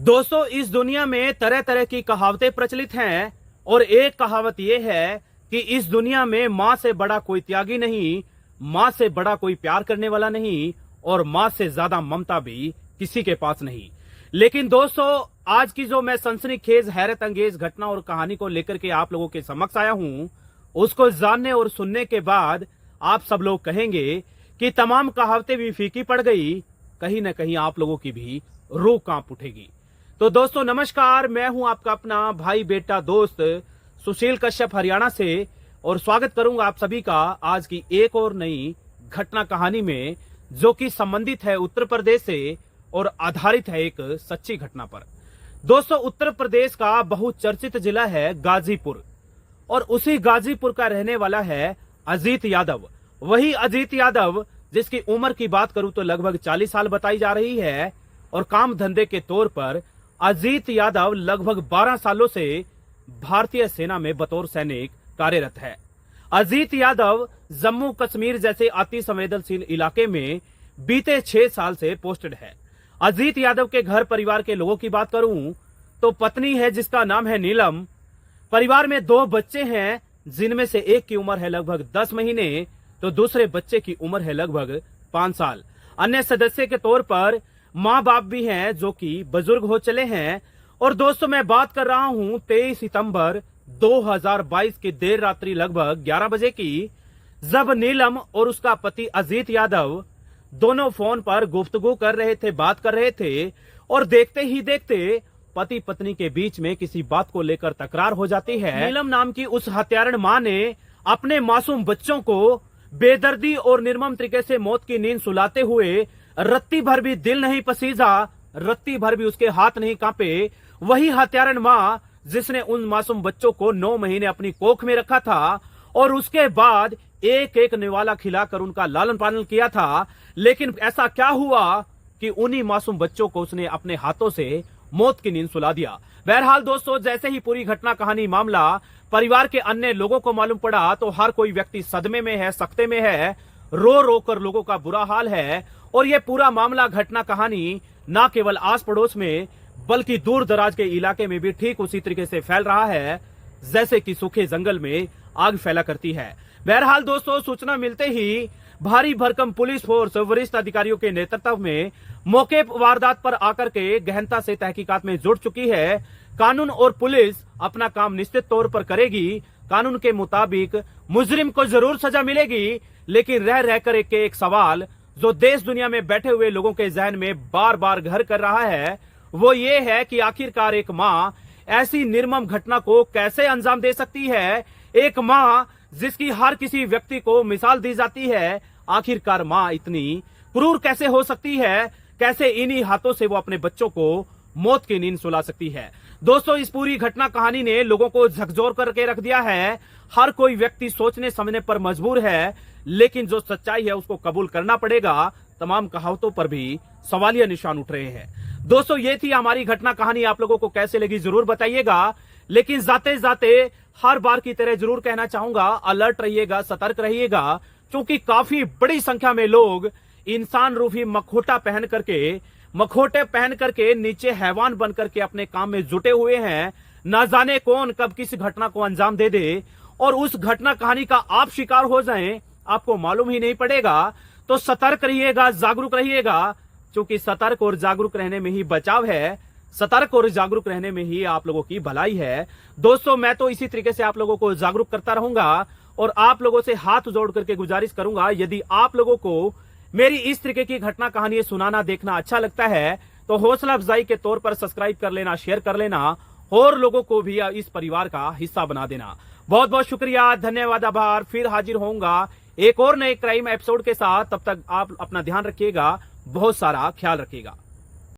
दोस्तों, इस दुनिया में तरह तरह की कहावतें प्रचलित हैं और एक कहावत यह है कि इस दुनिया में माँ से बड़ा कोई त्यागी नहीं, माँ से बड़ा कोई प्यार करने वाला नहीं और माँ से ज्यादा ममता भी किसी के पास नहीं। लेकिन दोस्तों, आज की जो मैं सनसनीखेज हैरत अंगेज घटना और कहानी को लेकर के आप लोगों के समक्ष आया हूं, उसको जानने और सुनने के बाद आप सब लोग कहेंगे कि तमाम कहावतें भी फीकी पड़ गई, कहीं ना कहीं आप लोगों की भी रूह कांप उठेगी। तो दोस्तों नमस्कार, मैं हूं आपका अपना भाई बेटा दोस्त सुशील कश्यप हरियाणा से और स्वागत करूंगा आप सभी का आज की एक और नई घटना कहानी में, जो कि संबंधित है उत्तर प्रदेश से और आधारित है एक सच्ची घटना पर। दोस्तों, उत्तर प्रदेश का बहुचर्चित जिला है गाजीपुर और उसी गाजीपुर का रहने वाला है अजीत यादव। वही अजीत यादव जिसकी उम्र की बात करूं तो लगभग 40 साल बताई जा रही है और काम धंधे के तौर पर अजीत यादव लगभग 12 सालों से भारतीय सेना में बतौर सैनिक कार्यरत है। अजीत यादव जम्मू कश्मीर जैसे अति संवेदनशील इलाके में बीते 6 साल से पोस्टेड है। अजीत यादव के घर परिवार के लोगों की बात करूं तो पत्नी है जिसका नाम है नीलम। परिवार में 2 बच्चे हैं जिनमें से एक की उम्र है लगभग 10 महीने तो दूसरे बच्चे की उम्र है लगभग 5 साल। अन्य सदस्य के तौर पर माँ बाप भी हैं जो कि बुजुर्ग हो चले हैं। और दोस्तों, मैं बात कर रहा हूं 23 सितंबर 2022 की देर रात्रि लगभग 11 बजे की, जब नीलम और उसका पति अजीत यादव दोनों फोन पर गुफ्तगू कर रहे थे, बात कर रहे थे और देखते ही देखते पति पत्नी के बीच में किसी बात को लेकर तकरार हो जाती है। नीलम नाम की उस हत्यारण मां ने अपने मासूम बच्चों को बेदर्दी और निर्मम तरीके से मौत की नींद सुलाते हुए रत्ती भर भी दिल नहीं पसीजा, रत्ती भर भी उसके हाथ नहीं कांपे। वही हत्यारण मां जिसने उन मासूम बच्चों को 9 महीने अपनी कोख में रखा था और उसके बाद एक एक निवाला खिलाकर उनका लालन पालन किया था। लेकिन ऐसा क्या हुआ कि उन्हीं मासूम बच्चों को उसने अपने हाथों से मौत की नींद सुला दिया। बहरहाल दोस्तों, जैसे ही पूरी घटना कहानी मामला परिवार के अन्य लोगों को मालूम पड़ा तो हर कोई व्यक्ति सदमे में है, सख्ते में है, रो रो कर लोगों का बुरा हाल है। और ये पूरा मामला घटना कहानी न केवल आस पड़ोस में बल्कि दूर दराज के इलाके में भी ठीक उसी तरीके से फैल रहा है जैसे कि सूखे जंगल में आग फैला करती है। बहरहाल दोस्तों, सूचना मिलते ही भारी भरकम पुलिस फोर्स वरिष्ठ अधिकारियों के नेतृत्व में मौके वारदात पर आकर के गहनता से तहकीकात में जुट चुकी है। कानून और पुलिस अपना काम निश्चित तौर पर करेगी। कानून के मुताबिक मुजरिम को जरूर सजा मिलेगी, लेकिन रह रहकर एक सवाल जो देश दुनिया में बैठे हुए लोगों के जहन में बार बार घर कर रहा है वो ये है कि आखिरकार एक मां ऐसी निर्मम घटना को कैसे अंजाम दे सकती है। एक मां जिसकी हर किसी व्यक्ति को मिसाल दी जाती है, आखिरकार मां इतनी क्रूर कैसे हो सकती है, कैसे इन्हीं हाथों से वो अपने बच्चों को मौत की नींद सुला सकती है। दोस्तों, इस पूरी घटना कहानी ने लोगों को झकझोर करके रख दिया है। हर कोई व्यक्ति सोचने समझने पर मजबूर है, लेकिन जो सच्चाई है उसको कबूल करना पड़ेगा। तमाम कहावतों पर भी सवालिया निशान उठ रहे हैं। दोस्तों, ये थी हमारी घटना कहानी। आप लोगों को कैसे लगी जरूर बताइएगा। लेकिन जाते जाते हर बार की तरह जरूर कहना चाहूंगा, अलर्ट रहिएगा, सतर्क रहिएगा, क्योंकि काफी बड़ी संख्या में लोग इंसान रूपी मखोटे पहन करके नीचे हैवान बन करके अपने काम में जुटे हुए हैं। न जाने कौन कब किस घटना को अंजाम दे दे और उस घटना कहानी का आप शिकार हो जाएं, आपको मालूम ही नहीं पड़ेगा। तो सतर्क रहिएगा, जागरूक रहिएगा, क्योंकि सतर्क और जागरूक रहने में ही बचाव है। सतर्क और जागरूक रहने में ही आप लोगों की भलाई है। दोस्तों, मैं तो इसी तरीके से आप लोगों को जागरूक करता रहूंगा और आप लोगों से हाथ जोड़ करके गुजारिश करूंगा, यदि आप लोगों को मेरी इस तरीके की घटना कहानी सुनाना देखना अच्छा लगता है तो हौसला अफजाई के तौर पर सब्सक्राइब कर लेना, शेयर कर लेना और लोगों को भी इस परिवार का हिस्सा बना देना। बहुत बहुत शुक्रिया, धन्यवाद, आभार। फिर हाजिर होऊंगा एक और नए क्राइम एपिसोड के साथ। तब तक आप अपना ध्यान रखिएगा, बहुत सारा ख्याल रखिएगा।